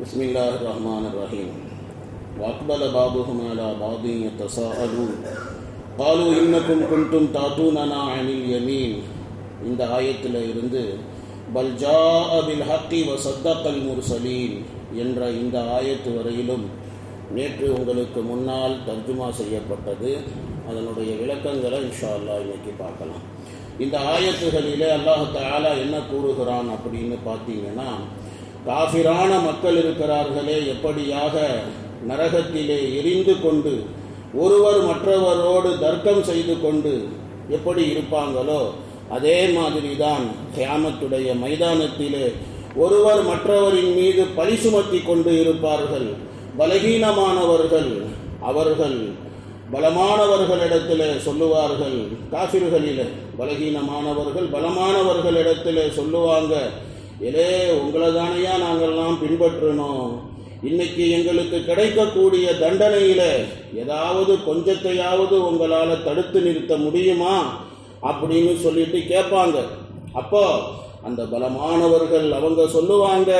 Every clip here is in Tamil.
பிஸ்மில்லாஹிர்ரஹ்மானிர்ரஹீம். வஅக்பல பாதுஹும் அலா பாதின் யதஸாஅலூன் காலூ இன்னக்கும் குன்தும் தாதூனனா அனில் யமீன். இந்த ஆயத்தில் இருந்து பல் ஜாஅ பில் ஹக்கி வ ஸத்தகல் முர்சலீன் என்ற இந்த ஆயத்து வரையிலும் நேற்று உங்களுக்கு முன்னால் தர்ஜுமா செய்யப்பட்டது. அதனுடைய விளக்கங்களை இன்ஷா அல்லாஹ் இன்னைக்கு பார்க்கலாம். இந்த ஆயத்துகளிலே அல்லாஹ் தஆலா என்ன கூறுகிறான் அப்படின்னு பார்த்தீங்கன்னா, காஃபிரான மக்கள் இருக்கிறார்களே, எப்படியாக நரகத்திலே எரிந்து கொண்டு ஒருவர் மற்றவரோடு தர்க்கம் செய்து கொண்டு எப்படி இருப்பாங்களோ அதே மாதிரி தான் கியாமத்துடைய மைதானத்திலே ஒருவர் மற்றவரின் மீது பழி சுமத்தி கொண்டு இருப்பார்கள். பலகீனமானவர்கள் அவர்கள் பலமானவர்களிடத்தில் சொல்லுவார்கள். காஃபிர்களில் பலகீனமானவர்கள் பலமானவர்களிடத்தில் சொல்லுவாங்க, ஏலே உங்களை தானையா நாங்கள்லாம் பின்பற்றணும், இன்னைக்கு எங்களுக்கு கிடைக்கக்கூடிய தண்டனையில் ஏதாவது கொஞ்சத்தையாவது உங்களால் தடுத்து நிறுத்த முடியுமா அப்படின்னு சொல்லிட்டு கேட்பாங்க. அப்போ அந்த பலமானவர்கள் அவங்க சொல்லுவாங்க,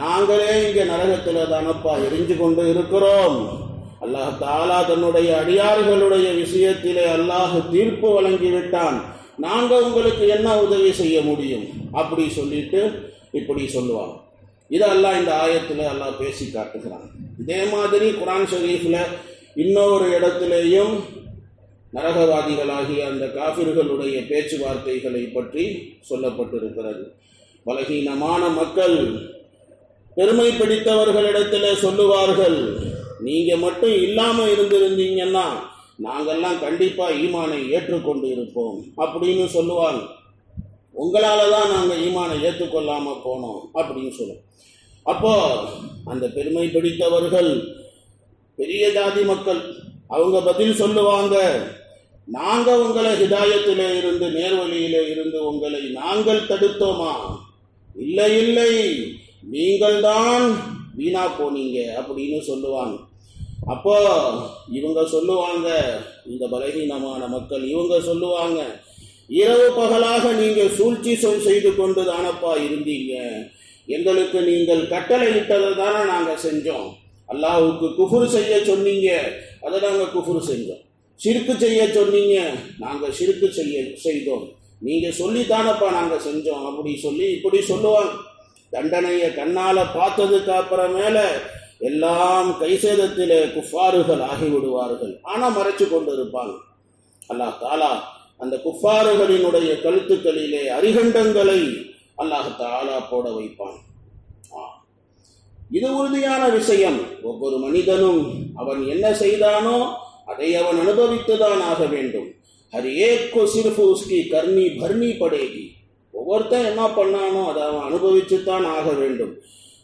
நாங்களே இங்கே நரகத்தில் தானப்பா எரிஞ்சு கொண்டு இருக்கிறோம், அல்லாஹ் தஆலா தன்னுடைய அடியார்களுடைய விஷயத்திலே அல்லாஹ் தீர்ப்பு வழங்கிவிட்டான், நாங்கள் உங்களுக்கு என்ன உதவி செய்ய முடியும் அப்படி சொல்லிட்டு இப்படி சொல்லுவாங்க. இது அல்லாஹ் இந்த ஆயத்தில் அல்லாஹ் பேசி காட்டுகிறான். இதே மாதிரி குர்ஆன் ஷரீஃபில் இன்னொரு இடத்திலேயும் நரகவாதிகளாகிய அந்த காஃபிர்களுடைய பேச்சுவார்த்தைகளை பற்றி சொல்லப்பட்டிருக்கிறது. பலகீனமான மக்கள் பெருமை பிடித்தவர்களிடத்தில் சொல்லுவார்கள், நீங்கள் மட்டும் இல்லாமல் இருந்திருந்தீங்கன்னா நாங்கள்லாம் கண்டிப்பாக ஈமானை ஏற்றுக்கொண்டு இருப்போம் அப்படின்னு சொல்லுவாங்க. உங்களால் தான் நாங்கள் ஈமானை ஏற்றுக்கொள்ளாமல் போனோம் அப்படின்னு சொல்லுவோம். அப்போ அந்த பெருமை பிடித்தவர்கள் பெரிய ஜாதி மக்கள் அவங்க பதில் சொல்லுவாங்க, நாங்கள் உங்களை ஹிதாயத்திலே இருந்து நேர்வழியிலே இருந்து உங்களை நாங்கள் தடுத்தோமா? இல்லை இல்லை, நீங்கள் தான் வீணா போனீங்க அப்படின்னு சொல்லுவாங்க. அப்போ இவங்க சொல்லுவாங்க, இந்த பலகீனமான மக்கள் இவங்க சொல்லுவாங்க, இரவு பகலாக நீங்கள் சூழ்ச்சி செய்து கொண்டு தானப்பா இருந்தீங்க, எங்களுக்கு நீங்கள் கட்டளை இட்டதை தானே நாங்கள் செஞ்சோம், அல்லாஹ்வுக்கு குஃப்ர் செய்ய சொன்னீங்க, அதை நாங்கள் குஃப்ர் செஞ்சோம், ஷிர்க் செய்ய சொன்னீங்க, நாங்கள் ஷிர்க் செய்தோம், நீங்கள் சொல்லித்தானப்பா நாங்கள் செஞ்சோம் அப்படி சொல்லி இப்படி சொல்லுவாங்க. தண்டனையை கண்ணால் பார்த்ததுக்கு அப்புறமேல எல்லாம் கைசேதத்திலே குஃபாறுகள் ஆகிவிடுவார்கள். ஆனால் மறைச்சு கொண்டு இருப்பாங்க. அல்லாஹ் தஆலா அந்த குஃபாறுகளினுடைய கழுத்துக்களிலே அரிகண்டங்களை அல்லாஹ் தஆலா போட வைப்பான். இது உறுதியான விஷயம். ஒவ்வொரு மனிதனும் அவன் என்ன செய்தானோ அதை அவன் அனுபவித்துதான் ஆக வேண்டும். ஹர் ஏக் கோ சிர்ஃப் உஸ்கி கர்னி பர்னி படேகி. ஒவ்வொருத்தன் என்ன பண்ணானோ அதை அவன் அனுபவிச்சுத்தான் ஆக வேண்டும்.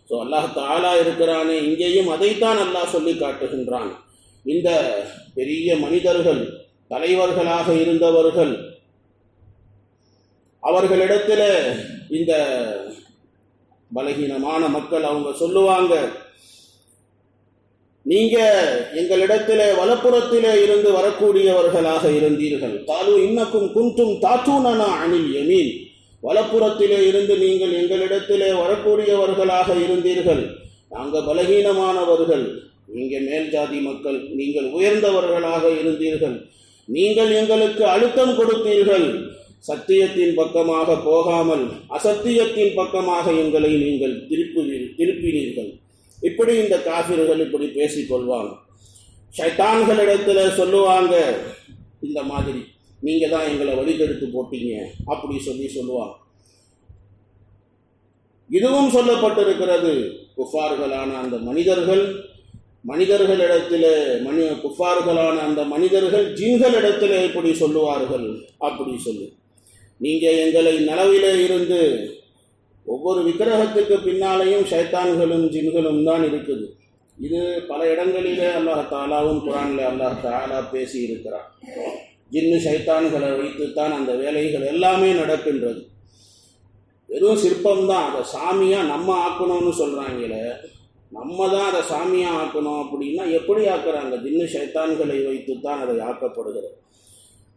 ஸோ அல்லாஹ் தஆலா இருக்கிறானே, இங்கேயும் அதைத்தான் அல்லாஹ் சொல்லி காட்டுகின்றான். இந்த பெரிய மனிதர்கள் தலைவர்களாக இருந்தவர்கள் அவர்களிடத்தில் இந்த பலகீனமான மக்கள் அவங்க சொல்லுவாங்க, நீங்க எங்களிடத்திலே வலப்புறத்திலே இருந்து வரக்கூடியவர்களாக இருந்தீர்கள். காலூ இன்னக்கும் குன்தும் தாதூனனா அனில் யமீன். வலப்புறத்திலே இருந்து நீங்கள் எங்களிடத்திலே வரக்கூடியவர்களாக இருந்தீர்கள், நாங்கள் பலகீனமானவர்கள், நீங்கள் மேல் ஜாதி மக்கள், நீங்கள் உயர்ந்தவர்களாக இருந்தீர்கள், நீங்கள் எங்களுக்கு அழுத்தம் கொடுத்தீர்கள், சத்தியத்தின் பக்கமாக போகாமல் அசத்தியத்தின் பக்கமாக எங்களை நீங்கள் திருப்பினீர்கள். இப்படி இந்த காஃபிர்கள் இப்படி பேசிக்கொள்வாங்க. ஷைத்தான்களிடத்தில் சொல்லுவாங்க, இந்த மாதிரி நீங்க தான் எங்களை வழிகெடுத்து போட்டீங்க அப்படி சொல்லுவாங்க. இதுவும் சொல்லப்பட்டிருக்கிறது, குஃபார்களான அந்த மனிதர்களிடத்தில் குஃபார்களான அந்த மனிதர்கள் ஜின்களிடத்தில் இப்படி சொல்லுவார்கள். அப்படி சொல்லு, நீங்க எங்களை நனவிலே இருந்து, ஒவ்வொரு விக்கிரகத்துக்கு பின்னாலேயும் ஷைத்தான்களும் ஜின்களும் தான் இருக்குது. இது பல இடங்களிலே அல்லாஹ் தஆலாவும் குர்ஆனில் அல்லாஹ் தஆலா பேசி இருக்கிறார். ஜின்னு ஷைத்தான்களை வைத்துத்தான் அந்த வேலைகள் எல்லாமே நடக்கின்றது. வெறும் சிற்பம்தான், அதை சாமியாக நம்ம ஆக்கணும்னு சொல்கிறாங்களே, நம்ம தான் அதை சாமியாக ஆக்கணும் அப்படின்னா எப்படி ஆக்குறாங்க? ஜின்னு ஷைத்தான்களை வைத்துத்தான் அதை ஆக்கப்படுகிறது.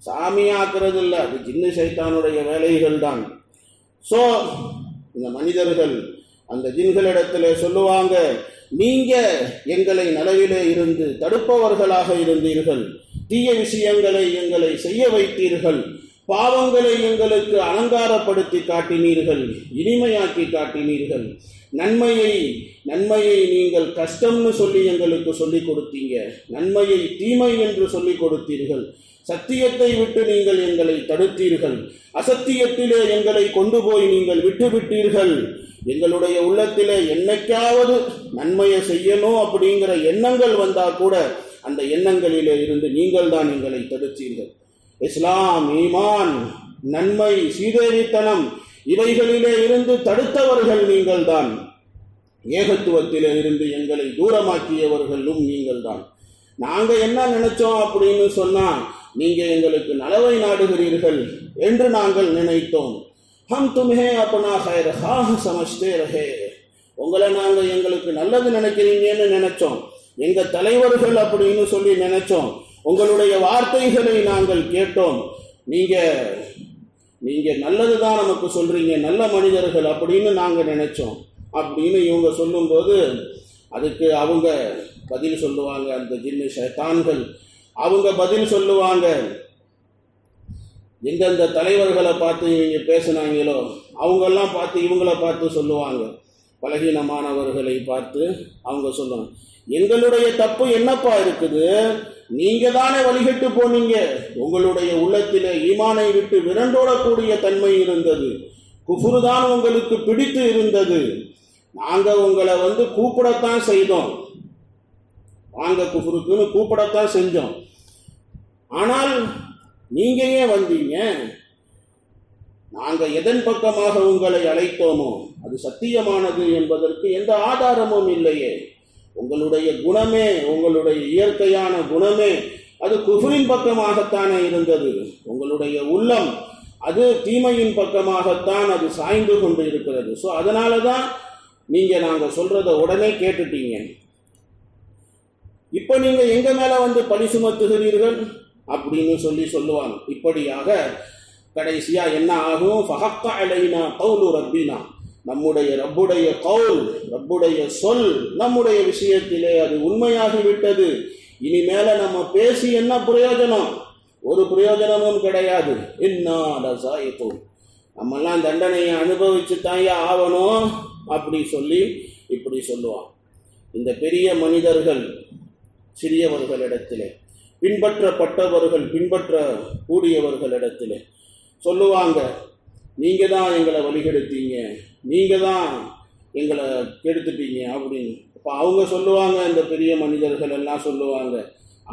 சாமியாக ஆக்குறது இல்லை, அது ஜின்னு ஷைத்தானுடைய வேலைகள் தான். ஸோ இந்த மனிதர்கள் அந்த ஜின்களிடத்திலே சொல்லுவாங்க, நீங்க எங்களை நலவிலே இருந்து தடுப்பவர்களாக இருந்தீர்கள், தீய விஷயங்களை எங்களை செய்ய வைத்தீர்கள், பாவங்களை எங்களுக்கு அலங்காரப்படுத்தி காட்டினீர்கள், இனிமையாக்கி காட்டினீர்கள், நன்மையை நீங்கள் கஷ்டம்னு சொல்லி எங்களுக்கு சொல்லிக் கொடுத்தீங்க, நன்மையை தீமை என்று சொல்லிக் கொடுத்தீர்கள், சத்தியத்தை விட்டு நீங்கள் எங்களை தடுத்தீர்கள், அசத்தியத்திலே எங்களை கொண்டு போய் நீங்கள் விட்டுவிட்டீர்கள், எங்களுடைய உள்ளத்திலே என்னைக்காவது நன்மையை செய்யணும் அப்படிங்கிற எண்ணங்கள் வந்தா கூட அந்த எண்ணங்களிலே இருந்து நீங்கள் தான் எங்களை தடுத்தீர்கள். இஸ்லாம், ஈமான், நன்மை, சீதேவித்தனம் இவைகளிலே இருந்து தடுத்தவர்கள் நீங்கள் தான். ஏகத்துவத்திலே இருந்து எங்களை தூரமாக்கியவர்களும் நீங்கள் தான். நாங்க என்ன நினைச்சோம் அப்படின்னு சொன்னா, நீங்க எங்களுக்கு நலவை நாடுகிறீர்கள் என்று நாங்கள் நினைத்தோம். ஹம் தும்ஹே அப்னா கைர் ஹாஹ் சமஜ்தே ரஹே, உங்களை நாங்க எங்களுக்கு நல்லது நினைக்கிறீங்கன்னு நினைச்சோம், எங்க தலைவர்கள் அப்படின்னு சொல்லி நினைச்சோம், உங்களுடைய வார்த்தைகளை நாங்கள் கேட்டோம், நீங்க நல்லதுதான் நமக்கு சொல்றீங்க, நல்ல மனிதர்கள் அப்படின்னு நாங்க நினைச்சோம் அப்படின்னு இவங்க சொல்லும்போது அதுக்கு அவங்க பதில் சொல்லுவாங்க. அந்த ஜின்னு ஷைத்தான்கள் அவங்க பதில் சொல்லுவாங்க, எந்தெந்த தலைவர்களை பார்த்து இவங்க பேசினாங்களோ அவங்கெல்லாம் பார்த்து இவங்களை பார்த்து சொல்லுவாங்க, பலகீனமானவர்களை பார்த்து அவங்க சொல்லுவாங்க, எங்களுடைய தப்பு என்னப்பா இருக்குது, நீங்க தானே வழிகட்டு போனீங்க, உங்களுடைய உள்ளத்திலே ஈமானை விட்டு விரண்டோடக்கூடிய தன்மை இருந்தது, குஃப்ரு தான் உங்களுக்கு பிடித்து இருந்தது, நாங்க உங்களை கூப்பிடத்தான் செய்தோம், வாங்க குஃப்ருக்குன்னு கூப்பிடத்தான் செஞ்சோம், ஆனால் நீங்க ஏன் வந்தீங்க, நாங்க எதன் பக்கமாக உங்களை அழைத்தோமோ அது சத்தியமானது என்பதற்கு எந்த ஆதாரமும் இல்லையே, உங்களுடைய குணமே, உங்களுடைய இயற்கையான குணமே அது குஃப்ரின் பக்கமாகத்தானே இருந்தது, உங்களுடைய உள்ளம் அது தீமையின் பக்கமாகத்தான் அது சாய்ந்து கொண்டு இருக்கிறது. ஸோ அதனால தான் நீங்க நாங்க சொல்றத உடனே கேட்டுட்டீங்க, இப்ப நீங்க எங்க மேல பழி சுமத்துகிறீர்கள் அப்படின்னு சொல்லுவாங்க. இப்படியாக கடைசியா என்ன ஆகும், ஃபஹக்க அலைனா கௌலு ரப்பினா, நம்முடைய ரப்புடைய கவுல், ரப்புடைய சொல் நம்முடைய விஷயத்திலே அது உண்மையாகிவிட்டது, இனிமேல நம்ம பேசி என்ன பிரயோஜனம், ஒரு பிரயோஜனமும் கிடையாது, நம்மெல்லாம் தண்டனையை அனுபவிச்சு தாயா ஆகணும் அப்படி இப்படி சொல்லுவான். இந்த பெரிய மனிதர்கள் சிறியவர்களிடத்திலே, பின்பற்றப்பட்டவர்கள் பின்பற்ற கூடியவர்களிடத்திலே சொல்லுவாங்க, நீங்க தான் எங்களை வழிகெடுத்தீங்க, நீங்க தான் எங்களை கெடுத்துட்டீங்க அப்படின்னு. இப்போ அவங்க சொல்லுவாங்க, இந்த பெரிய மனிதர்கள் எல்லாம் சொல்லுவாங்க,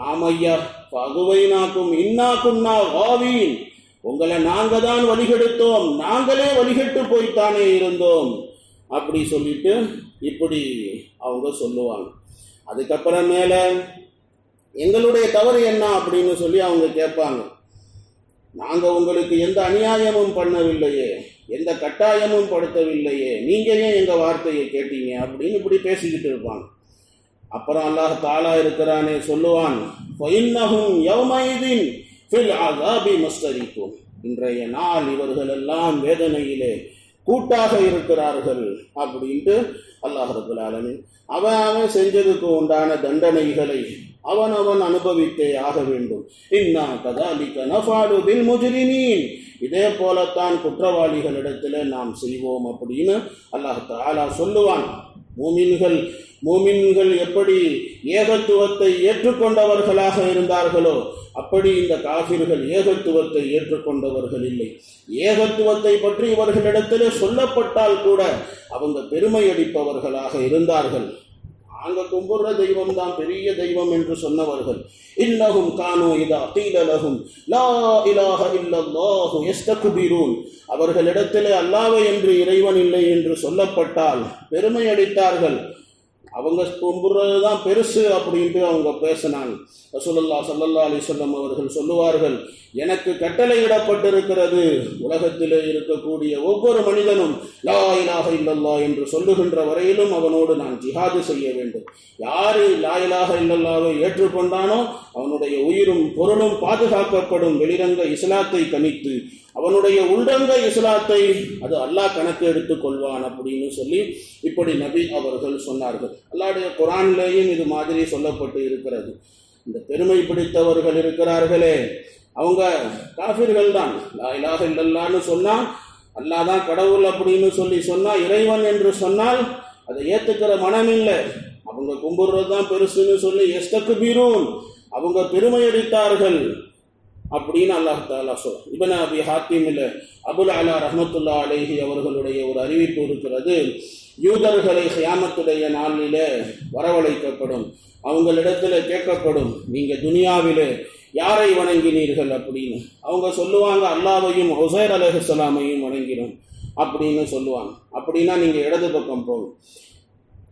ஆமையா பகுவைனாக்கும் இன்னாக்குன்னா வாவீன், உங்களை நாங்க தான் வழிகெடுத்தோம், நாங்களே வழிகெட்டு போய்த்தானே இருந்தோம் அப்படி சொல்லிட்டு இப்படி அவங்க சொல்லுவாங்க. அதுக்கப்புறம் மேல எங்களுடைய தவறு என்ன அப்படின்னு சொல்லி அவங்க கேட்பாங்க, நாங்க உங்களுக்கு எந்த அநியாயமும் பண்ணவில்லையே, எந்த கட்டாயமும் படுத்தவில்லையே, நீங்க ஏன் எங்க வார்த்தையை கேட்டீங்க அப்படின்னு இப்படி பேசிக்கிட்டு இருப்பாங்க. அப்புறம் அல்லாஹ் தாலா இருக்கிறானே சொல்லுவான், இன்றைய நாள் இவர்கள் எல்லாம் வேதனையிலே கூட்டாக இருக்கிறார்கள் அப்படின்ட்டு அல்லாஹ் ரப்பல் ஆலமீன் அவன் செஞ்சதுக்கு உண்டான தண்டனைகளை அவன் அனுபவித்தே ஆக வேண்டும். இன்னா கதாலிக நஃபாலு பில் முஜ்ரிமீன், இதே போலத்தான் குற்றவாளிகளிடத்தில் நாம் செய்வோம் அப்படின்னு அல்லாஹ் தஆலா சொல்லுவான். மூமின்கள் எப்படி ஏகத்துவத்தை ஏற்றுக்கொண்டவர்களாக இருந்தார்களோ அப்படி இந்த காஃபிர்கள் ஏகத்துவத்தை ஏற்றுக்கொண்டவர்கள் இல்லை. ஏகத்துவத்தை பற்றி இவர்களிடத்திலே சொல்லப்பட்டால் கூட அவங்க பெருமை அடிப்பவர்களாக இருந்தார்கள். நாங்க கும்புற தெய்வம் தான் பெரிய தெய்வம் என்று சொன்னவர்கள். இன்னஹும் கானூ இதா கீல லஹும் லா இலாஹ இல்லல்லாஹு யஸ்தக்பிரூன், அவர்களிடத்திலே அல்லாஹ் என்று இறைவன் இல்லை என்று சொல்லப்பட்டால் பெருமை அடித்தார்கள். அவங்க கும்புறது தான் பெருசு அப்படின்ட்டு அவங்க பேசினாங்க. ரசூலுல்லாஹ் ஸல்லல்லாஹு அலைஹி வஸல்லம் அவர்கள் சொல்லுவார்கள், எனக்கு கட்டளையிடப்பட்டிருக்கிறது, உலகத்திலே இருக்கக்கூடிய ஒவ்வொரு மனிதனும் லா இலாஹ இல்லல்லாஹ் என்று சொல்லுகின்ற வரையிலும் அவனோடு நான் ஜிஹாது செய்ய வேண்டும். யாரு லா இலாஹ இல்லல்லாஹை ஏற்றுக்கொண்டானோ அவனுடைய உயிரும் பொருளும் பாதுகாக்கப்படும். வெளிரங்க இஸ்லாத்தை கணித்து அவனுடைய உள்ளங்க இஸ்லாத்தை அது அல்லாஹ் கணக்கு எடுத்துக் கொள்வான் அப்படின்னு சொல்லி இப்படி நபி அவர்கள் சொன்னார்கள். அல்லாஹ்வுடைய குர்ஆனிலேயும் இது மாதிரி சொல்லப்பட்டு இருக்கிறது. இந்த பெருமை பிடித்தவர்கள் இருக்கிறார்களே, அவங்க காஃபிர்கள் தான். லா இலாஹ இல்லல்லாஹ்னு சொன்னா அல்லாஹ் தான் கடவுள் அப்படின்னு சொன்னா, இறைவன் என்று சொன்னால் அதை ஏத்துக்கிற மனம் இல்லை. அவங்க கும்பிடுறது தான் பெருசுன்னு சொல்லி எஸ்தக்பீரூன், அவங்க பெருமை அடித்தார்கள் அப்படின்னு அல்லாஹ் தஆலா சொல்றான். இப்னு அபி ஹாத்திமில் அபுல் அலா ரஹ்மத்துல்லாஹி அலைஹி அவர்களுடைய ஒரு அறிவிப்பு இருக்கிறது. யூதர்களை கியாமத்துடைய நாளிலே வரவழைக்கப்படும், அவங்களிடத்துல கேட்கப்படும், நீங்க துனியாவிலே யாரை வணங்கினீர்கள் அப்படின்னு. அவங்க சொல்லுவாங்க, அல்லாஹ்வையும் உஸைர் அலைஹிஸ்ஸலாமையும் வணங்கினோம் அப்படின்னு சொல்லுவாங்க. அப்படின்னா நீங்க இடது பக்கம் போகும்.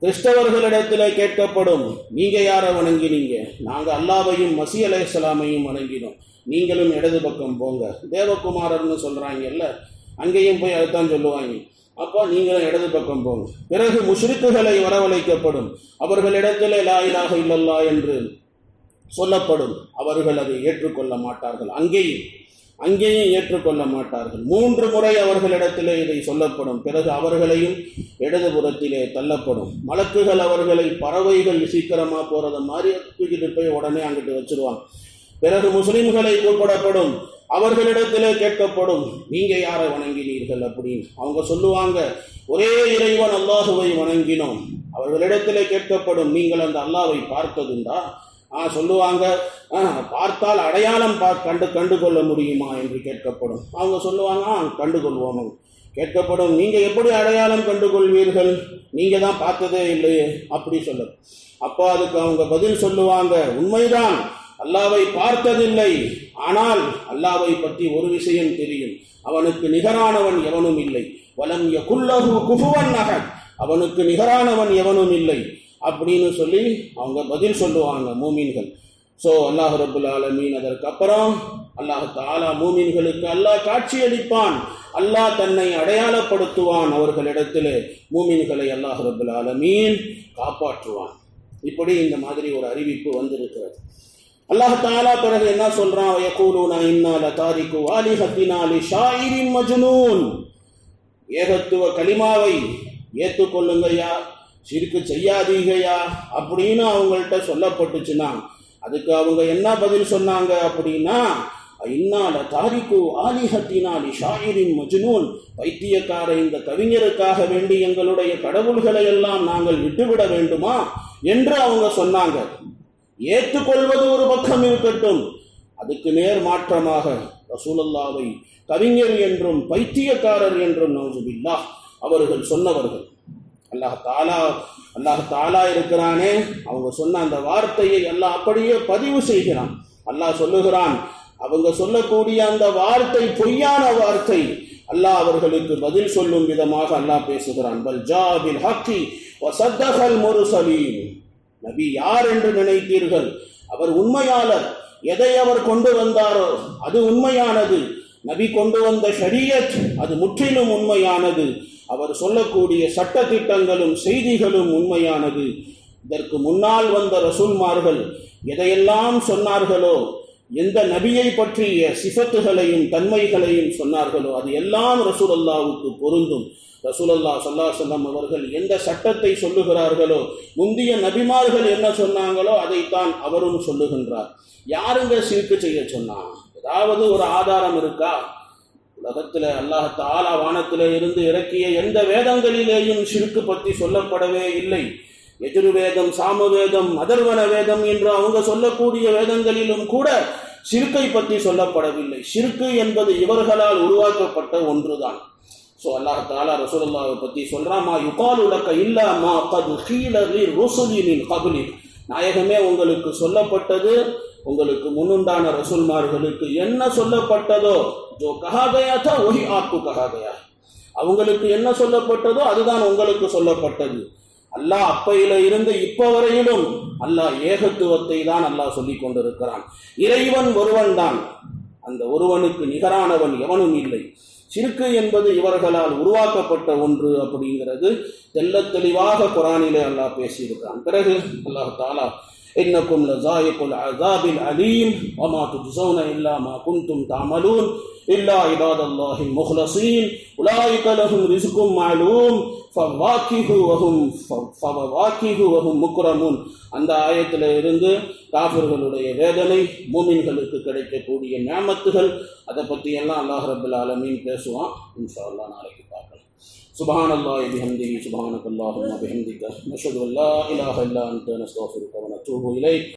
கிறிஸ்தவர்களிடத்துல கேட்கப்படும், நீங்க யாரை வணங்கினீங்க? நாங்க அல்லாஹ்வையும் மஸீஹ் அலைஹிஸ்ஸலாமையும் வணங்கினோம், நீங்களும் இடது பக்கம் போங்க. தேவகுமாரர்னு சொல்றாங்கல்ல, அங்கேயும் போய் அதுதான் சொல்லுவாங்க. அப்போ நீங்களும் இடது பக்கம் போங்க. பிறகு முஷ்ரிக்குகளை வரவழைக்கப்படும், அவர்களிடத்தில் லா இலாஹ இல்லல்லாஹ் என்று சொல்லப்படும், அவர்கள் அதை ஏற்றுக்கொள்ள மாட்டார்கள். அங்கேயும் ஏற்றுக்கொள்ள மாட்டார்கள். 3 முறை அவர்களிடத்திலே இதை சொல்லப்படும். பிறகு அவர்களையும் இடதுபுறத்திலே தள்ளப்படும். மலக்குகள் அவர்களை பறவைகள் சீக்கிரமா போறத மாதிரி தூக்கிட்டு போய் உடனே அங்கிட்டு வச்சிருவாங்க. பிறகு முஸ்லிம்களை கூப்பிடப்படும், அவர்களிடத்திலே கேட்கப்படும், நீங்க யாரை வணங்கினீர்கள் அப்படின்னு. அவங்க சொல்லுவாங்க, ஒரே இறைவன் அல்லாஹுவை வணங்கினோம். அவர்களிடத்திலே கேட்கப்படும், நீங்கள் அந்த அல்லாஹ்வை பார்த்ததுண்டா? சொல்லுவாங்க, பார்த்தால் அடையாளம் கண்டு கொள்ள முடியுமா என்று கேட்கப்படும். அவங்க சொல்லுவாங்க, கண்டுகொள்வோம். கேட்கப்படும், நீங்க எப்படி அடையாளம் கண்டுகொள்வீர்கள்? நீங்க தான் பார்த்ததே இல்லையே அப்படி சொல்ல. அப்போ அதுக்கு அவங்க பதில் சொல்லுவாங்க, உண்மைதான், அல்லாஹ்வை பார்த்ததில்லை, ஆனால் அல்லாஹ்வை பற்றி ஒரு விஷயம் தெரியும், அவனுக்கு நிகரானவன் எவனும் இல்லை. வலம் யகுல்லஹு குஃபுவன் அஹத், அவனுக்கு நிகரானவன் எவனும் இல்லை அப்படின்னு சொல்லி அவங்க பதில் சொல்லுவாங்க மூமின்கள். ஸோ அல்லாஹ் ரப்புல் ஆலமீன் அதற்கப்புறம் அல்லாஹ் தஆலா மூமின்களுக்கு அல்லாஹ் காட்சி அளிப்பான், அல்லாஹ் தன்னை அடையாளப்படுத்துவான். அவர்களிடத்திலே மூமின்களை அல்லாஹ் ரப்புல் ஆலமீன் காப்பாற்றுவான். இப்படி இந்த மாதிரி ஒரு அறிவிப்பு வந்திருக்கிறது. அல்லாஹ் தஆலா பிறகு என்ன சொல்றான், வயகூலூன இன்னா லதாரிகு ஆலிஹத்தினா லிஷாயிரின் மஜ்னூன். ஏகத்துவ கலிமாவை ஏற்றுக்கொள்ளுங்கய்யா, ஷிர்க்கு செய்யாதீங்கய்யா அப்படின்னு அவங்கள்ட்ட சொல்லப்பட்டுச்சுன்னா அதுக்கு அவங்க என்ன பதில் சொன்னாங்க அப்படின்னா, இன்னா லதாரிகு ஆலிஹத்தினா லிஷாயிரின் மஜ்னூன், பைத்தியக்கார இந்த கவிஞருக்காக வேண்டி எங்களுடைய கடவுள்களை எல்லாம் நாங்கள் விட்டுவிட வேண்டுமா என்று அவங்க சொன்னாங்க. ஏற்றுக்கொள்வது ஒரு பக்கம் இருக்கட்டும், அதுக்கு நேர் மாற்றமாக ரசூலுல்லாஹ்வை கவிஞர் என்றும் பைத்தியக்காரர் என்றும் நவுசுபில்லாஹ் அவர்கள் சொன்னவர்கள். அல்லாஹ் தாலா இருக்கிறானே, அவங்க சொன்ன அந்த வார்த்தையை அல்லாஹ் அப்படியே பதிவு செய்கிறான். அல்லாஹ் சொல்லுகிறான், அவங்க சொல்லக்கூடிய அந்த வார்த்தை பொய்யான வார்த்தை. அல்லாஹ் அவர்களுக்கு பதில் சொல்லும் விதமாக அல்லாஹ் பேசுகிறான். பல் ஜாபில் ஹக்கி வஸத்தகல் முர்சலீன். நபி யார் என்று நினைத்தீர்கள்? அவர் உண்மையாளர். எதை அவர் கொண்டு வந்தாரோ அது உண்மையானது. நபி கொண்டு வந்த ஷரியத் அது முற்றிலும் உண்மையானது. அவர் சொல்லக்கூடிய சட்ட திட்டங்களும் செய்திகளும் உண்மையானது. இதற்கு முன்னால் வந்த ரசூல்மார்கள் எதையெல்லாம் சொன்னார்களோ, எந்த நபியை பற்றிய சிஃபத்துகளையும் தன்மைகளையும் சொன்னார்களோ அது எல்லாம் ரசூலுல்லாஹ்வுக்கு பொருந்தும். ரசூலுல்லாஹ் ஸல்லல்லாஹு அலைஹி வஸல்லம் அவர்கள் எந்த சட்டத்தை சொல்லுகிறார்களோ, முந்திய நபிமார்கள் என்ன சொன்னாங்களோ அதைத்தான் அவரும் சொல்லுகின்றார். யாருங்க ஷிர்க் செய்ய சொன்னான்? ஏதாவது ஒரு ஆதாரம் இருக்கா? உலகத்தில் அல்லாஹ் தஆலா வானத்திலே இருந்து இறக்கிய எந்த வேதங்களிலேயும் ஷிர்க் பற்றி சொல்லப்படவே இல்லை. எஜுர்வேதம், சாமவேதம், அதர்வன வேதம் என்று அவங்க சொல்லக்கூடிய வேதங்களிலும் கூட ஷிர்க்கை பற்றி சொல்லப்படவில்லை. ஷிர்க் என்பது இவர்களால் உருவாக்கப்பட்ட ஒன்றுதான். ஸோ அல்லாஹ் தஆலா ரசூலுல்லாஹை பற்றி சொல்றான், மா யுகாலு லக இல்லா மா கத் கீல லிருசுலி மின் கப்லிக். நாயகமே, உங்களுக்கு சொல்லப்பட்டது, உங்களுக்கு முன்னுண்டான ரசூல்மார்களுக்கு என்ன சொல்லப்பட்டதோ, ஜோ கஹா கயா தா வஹி ஆப்கு கஹா கயா, அவங்களுக்கு என்ன சொல்லப்பட்டதோ அதுதான் உங்களுக்கு சொல்லப்பட்டது. அல்லாஹ் அப்பையில இருந்து இப்ப வரையிலும் அல்லாஹ் ஏகத்துவத்தை தான் அல்லாஹ் சொல்லிக் கொண்டிருக்கிறான். இறைவன் ஒருவன் தான், அந்த ஒருவனுக்கு நிகரானவன் எவனும் இல்லை. ஷிர்க் என்பது இவர்களால் உருவாக்கப்பட்ட ஒன்று அப்படிங்கிறது தெல்ல தெளிவாக குர்ஆனிலே அல்லாஹ் பேசியிருக்கிறான். பிறகு அல்லாஹ் தஆலா இன்னக்கும் லஸாயிகுல் அஸாபில் அலீம் வமா துஜ்ஸௌன இல்லா மா குன்தும் தஅமலூன் இல்லா இபாதல்லாஹில் முஹ்லஸீன் உலாயிக லஹும் ரிஸ்கும் மஅலூம் ஃபவாக்கிஹு வஹும் முக்ரமூன். அந்த ஆயத்தில் இருந்து காஃபிர்களுடைய வேதனை, மூமின்களுக்கு கிடைக்கக்கூடிய நியாமத்துகள், அதை பற்றி எல்லாம் அல்லாஹ் ரப்பல் ஆலமீன் பேசுவான். இன்ஷா அல்லாஹ் நாளைக்கு பார்க்கலாம். சுப்ஹானல்லாஹி பிஹம்திஹி சுப்ஹானக்கல்லாஹும்ம பிஹம்திக நஷ்ஹது அன் லா இலாஹா இல்லா அன்த நஸ்தக்ஃபிருக வ நத்தூபு இலைக்.